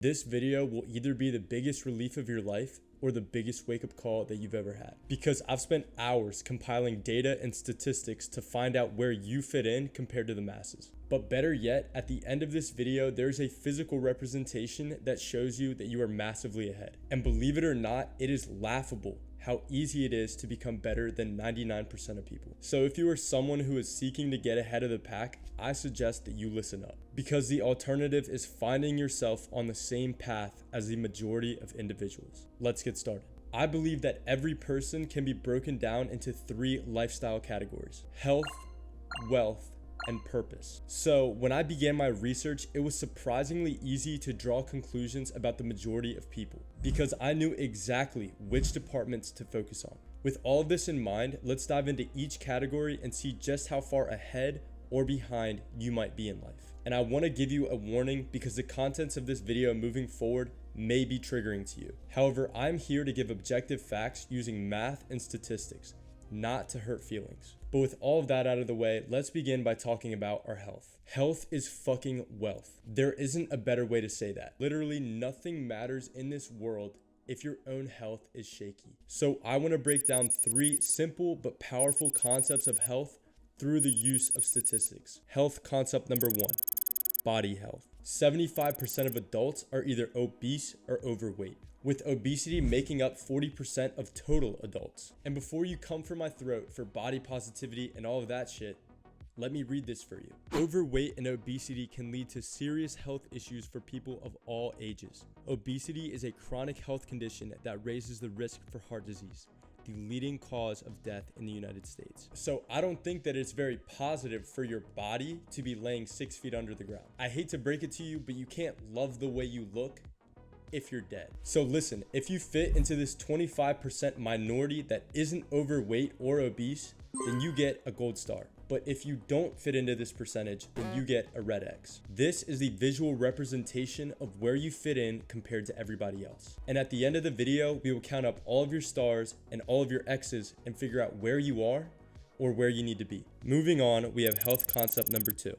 This video will either be the biggest relief of your life or the biggest wake-up call that you've ever had. Because I've spent hours compiling data and statistics to find out where you fit in compared to the masses. But better yet, at the end of this video, there's a physical representation that shows you that you are massively ahead. And believe it or not, it is laughable how easy it is to become better than 99% of people. So if you are someone who is seeking to get ahead of the pack, I suggest that you listen up, because the alternative is finding yourself on the same path as the majority of individuals. Let's get started. I believe that every person can be broken down into 3 lifestyle categories: health, wealth, and purpose. So when I began my research, it was surprisingly easy to draw conclusions about the majority of people, because I knew exactly which departments to focus on. With all of this in mind, let's dive into each category and see just how far ahead or behind you might be in life. And I want to give you a warning, because the contents of this video moving forward may be triggering to you. However, I'm here to give objective facts using math and statistics, not to hurt feelings. But with all of that out of the way, let's begin by talking about our health. Health is fucking wealth. There isn't a better way to say that. Literally nothing matters in this world if your own health is shaky. So I want to break down 3 simple but powerful concepts of health through the use of statistics. Health concept number 1, body health. 75% of adults are either obese or overweight, with obesity making up 40% of total adults. And before you come for my throat for body positivity and all of that shit, let me read this for you. Overweight and obesity can lead to serious health issues for people of all ages. Obesity is a chronic health condition that raises the risk for heart disease, the leading cause of death in the United States. So I don't think that it's very positive for your body to be laying 6 feet under the ground. I hate to break it to you, but you can't love the way you look if you're dead. So listen, if you fit into this 25% minority that isn't overweight or obese, then you get a gold star. But if you don't fit into this percentage, then you get a red X. This is the visual representation of where you fit in compared to everybody else. And at the end of the video, we will count up all of your stars and all of your X's and figure out where you are or where you need to be. Moving on, we have health concept number 2.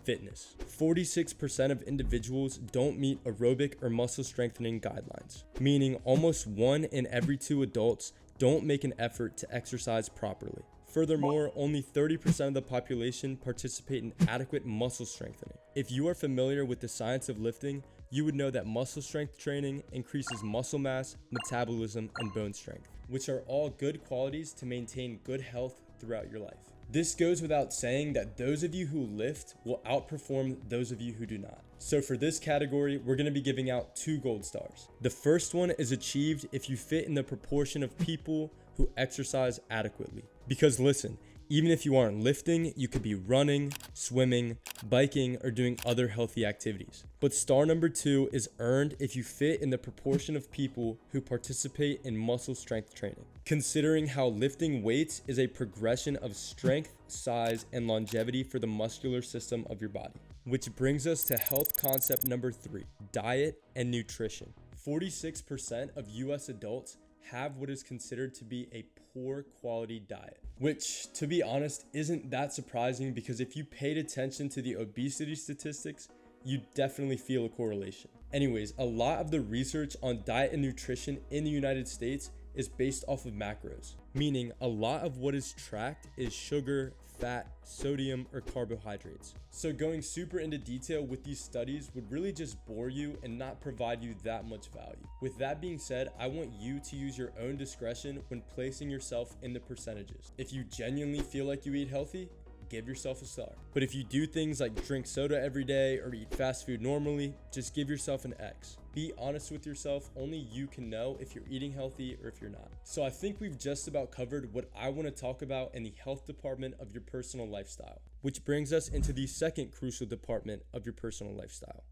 Fitness. 46% of individuals don't meet aerobic or muscle strengthening guidelines, meaning almost 1 in every 2 adults don't make an effort to exercise properly. Furthermore, only 30% of the population participate in adequate muscle strengthening. If you are familiar with the science of lifting, you would know that muscle strength training increases muscle mass, metabolism, and bone strength, which are all good qualities to maintain good health throughout your life. This goes without saying that those of you who lift will outperform those of you who do not. So for this category, we're going to be giving out 2 gold stars. The first one is achieved if you fit in the proportion of people who exercise adequately. Because listen, even if you aren't lifting, you could be running, swimming, biking, or doing other healthy activities. But star number 2 is earned if you fit in the proportion of people who participate in muscle strength training. Considering how lifting weights is a progression of strength, size, and longevity for the muscular system of your body. Which brings us to health concept number 3, diet and nutrition. 46% of US adults have what is considered to be a poor quality diet, which, to be honest, isn't that surprising, because if you paid attention to the obesity statistics, you definitely feel a correlation. Anyways, a lot of the research on diet and nutrition in the United States is based off of macros, meaning a lot of what is tracked is sugar, fat, sodium, or carbohydrates. So going super into detail with these studies would really just bore you and not provide you that much value. With that being said, I want you to use your own discretion when placing yourself in the percentages. If you genuinely feel like you eat healthy, give yourself a star. But if you do things like drink soda every day or eat fast food normally, just give yourself an X. Be honest with yourself. Only you can know if you're eating healthy or if you're not. So I think we've just about covered what I want to talk about in the health department of your personal lifestyle, which brings us into the second crucial department of your personal lifestyle: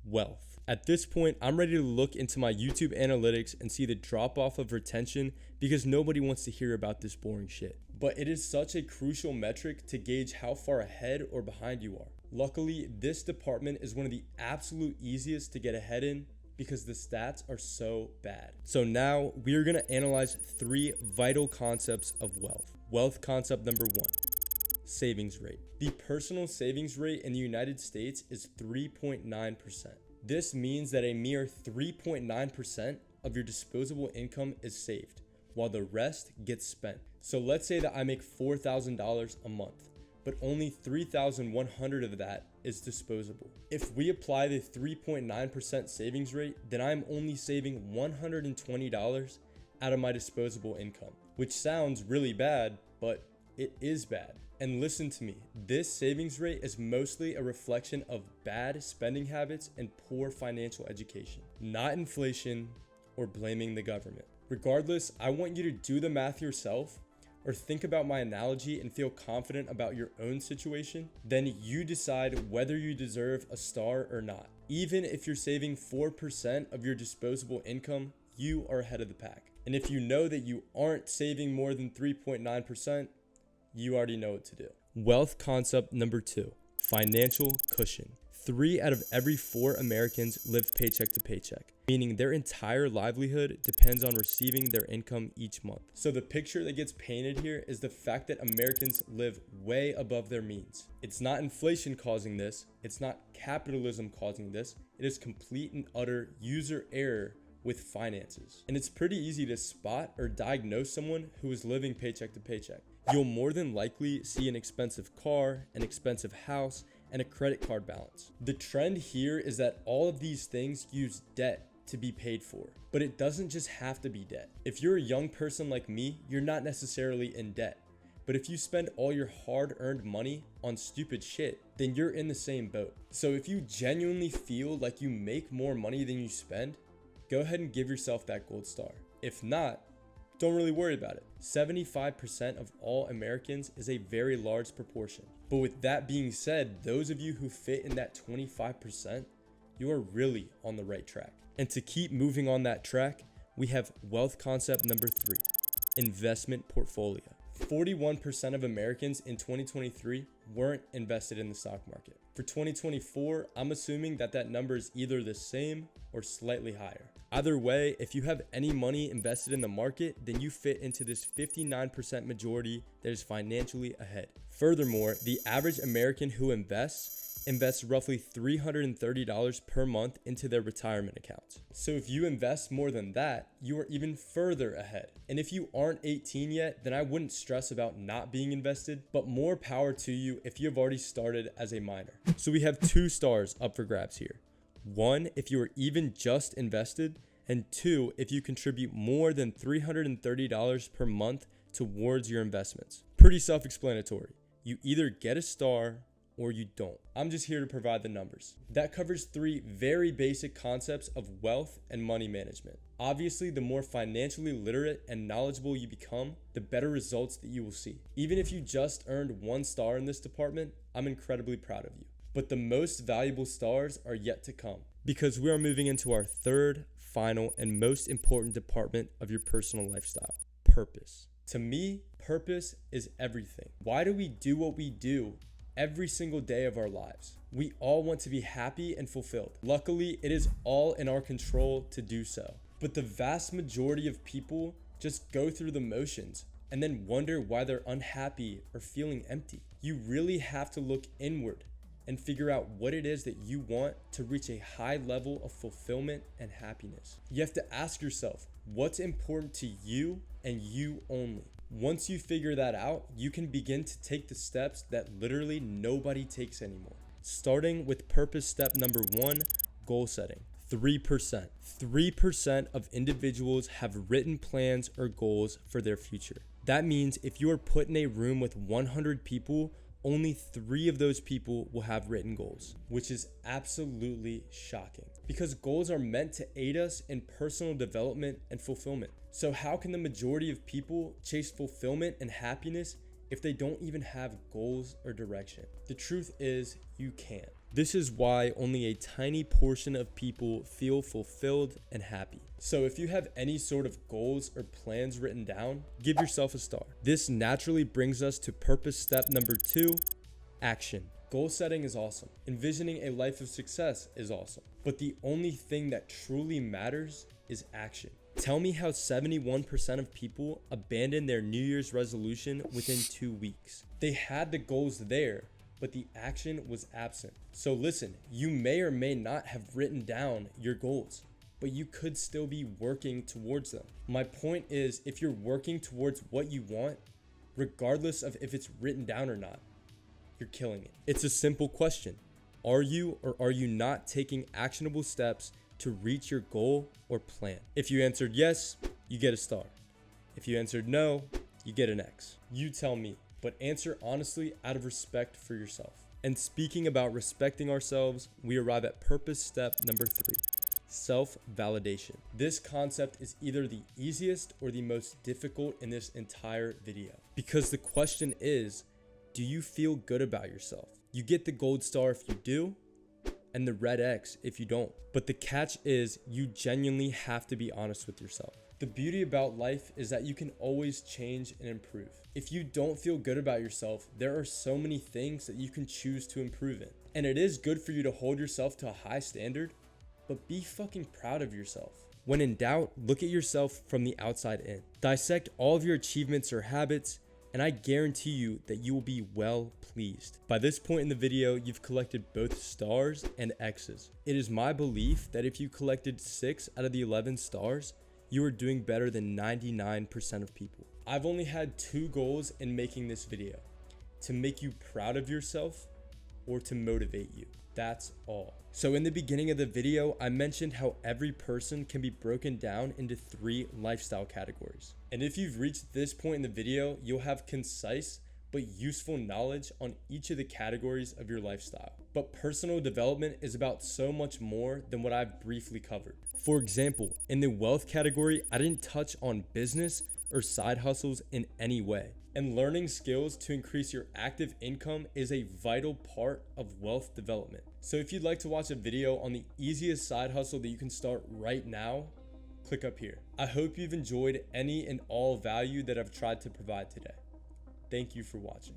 wealth. At this point, I'm ready to look into my YouTube analytics and see the drop off of retention, because nobody wants to hear about this boring shit. But it is such a crucial metric to gauge how far ahead or behind you are. Luckily, this department is one of the absolute easiest to get ahead in, because the stats are so bad. So now we are going to analyze 3 vital concepts of wealth. Wealth concept number 1, savings rate. The personal savings rate in the United States is 3.9%. This means that a mere 3.9% of your disposable income is saved, while the rest gets spent. So let's say that I make $4,000 a month, but only $3,100 of that is disposable. If we apply the 3.9% savings rate, then I'm only saving $120 out of my disposable income, which sounds really bad, but it is bad. And listen to me, this savings rate is mostly a reflection of bad spending habits and poor financial education, not inflation or blaming the government. Regardless, I want you to do the math yourself or think about my analogy and feel confident about your own situation. Then you decide whether you deserve a star or not. Even if you're saving 4% of your disposable income, you are ahead of the pack. And if you know that you aren't saving more than 3.9%, you already know what to do. Wealth concept number 2, financial cushion. 3 out of every 4 Americans live paycheck to paycheck, meaning their entire livelihood depends on receiving their income each month. So the picture that gets painted here is the fact that Americans live way above their means. It's not inflation causing this, it's not capitalism causing this, it is complete and utter user error with finances. And it's pretty easy to spot or diagnose someone who is living paycheck to paycheck. You'll more than likely see an expensive car, an expensive house, and a credit card balance. The trend here is that all of these things use debt to be paid for, but it doesn't just have to be debt. If you're a young person like me, you're not necessarily in debt. But if you spend all your hard-earned money on stupid shit, then you're in the same boat. So if you genuinely feel like you make more money than you spend, go ahead and give yourself that gold star. If not, don't really worry about it. 75% of all Americans is a very large proportion. But with that being said, those of you who fit in that 25%, you are really on the right track. And to keep moving on that track, we have wealth concept number 3, investment portfolio. 41% of Americans in 2023 weren't invested in the stock market. For 2024, I'm assuming that that number is either the same or slightly higher. Either way, if you have any money invested in the market, then you fit into this 59% majority that is financially ahead. Furthermore, the average American who invests roughly $330 per month into their retirement accounts. So if you invest more than that, you are even further ahead. And if you aren't 18 yet, then I wouldn't stress about not being invested, but more power to you if you have already started as a minor. So we have 2 stars up for grabs here. 1, if you are even just invested, and 2, if you contribute more than $330 per month towards your investments. Pretty self-explanatory. You either get a star or you don't. I'm just here to provide the numbers. That covers 3 very basic concepts of wealth and money management. Obviously, the more financially literate and knowledgeable you become, the better results that you will see. Even if you just earned 1 star in this department, I'm incredibly proud of you. But the most valuable stars are yet to come, because we are moving into our 3rd, final, and most important department of your personal lifestyle: purpose. To me, purpose is everything. Why do we do what we do every single day of our lives? We all want to be happy and fulfilled. Luckily, it is all in our control to do so. But the vast majority of people just go through the motions and then wonder why they're unhappy or feeling empty. You really have to look inward and figure out what it is that you want to reach a high level of fulfillment and happiness. You have to ask yourself, what's important to you and you only? Once you figure that out, you can begin to take the steps that literally nobody takes anymore. Starting with purpose step number 1, goal setting. 3%. 3% of individuals have written plans or goals for their future. That means if you are put in a room with 100 people, only 3 of those people will have written goals, which is absolutely shocking because goals are meant to aid us in personal development and fulfillment. So how can the majority of people chase fulfillment and happiness if they don't even have goals or direction? The truth is, you can't. This is why only a tiny portion of people feel fulfilled and happy. So if you have any sort of goals or plans written down, give yourself a star. This naturally brings us to purpose step number 2, action. Goal setting is awesome. Envisioning a life of success is awesome. But the only thing that truly matters is action. Tell me how 71% of people abandoned their New Year's resolution within 2 weeks. They had the goals there, but the action was absent. So listen, you may or may not have written down your goals, but you could still be working towards them. My point is, if you're working towards what you want, regardless of if it's written down or not, you're killing it. It's a simple question. Are you or are you not taking actionable steps to reach your goal or plan? If you answered yes, you get a star. If you answered no, you get an X. You tell me, but answer honestly out of respect for yourself. And speaking about respecting ourselves, we arrive at purpose step number 3. Self-validation. This concept is either the easiest or the most difficult in this entire video. Because the question is, do you feel good about yourself? You get the gold star if you do, and the red X if you don't. But the catch is, you genuinely have to be honest with yourself. The beauty about life is that you can always change and improve. If you don't feel good about yourself, there are so many things that you can choose to improve in. And it is good for you to hold yourself to a high standard, but be fucking proud of yourself. When in doubt, look at yourself from the outside in. Dissect all of your achievements or habits, and I guarantee you that you will be well pleased. By this point in the video, you've collected both stars and X's. It is my belief that if you collected 6 out of the 11 stars, you are doing better than 99% of people. I've only had 2 goals in making this video: to make you proud of yourself or to motivate you. That's all. So in the beginning of the video, I mentioned how every person can be broken down into 3 lifestyle categories. And if you've reached this point in the video, you'll have concise but useful knowledge on each of the categories of your lifestyle. But personal development is about so much more than what I've briefly covered. For example, in the wealth category, I didn't touch on business or side hustles in any way. And learning skills to increase your active income is a vital part of wealth development. So if you'd like to watch a video on the easiest side hustle that you can start right now, click up here. I hope you've enjoyed any and all value that I've tried to provide today. Thank you for watching.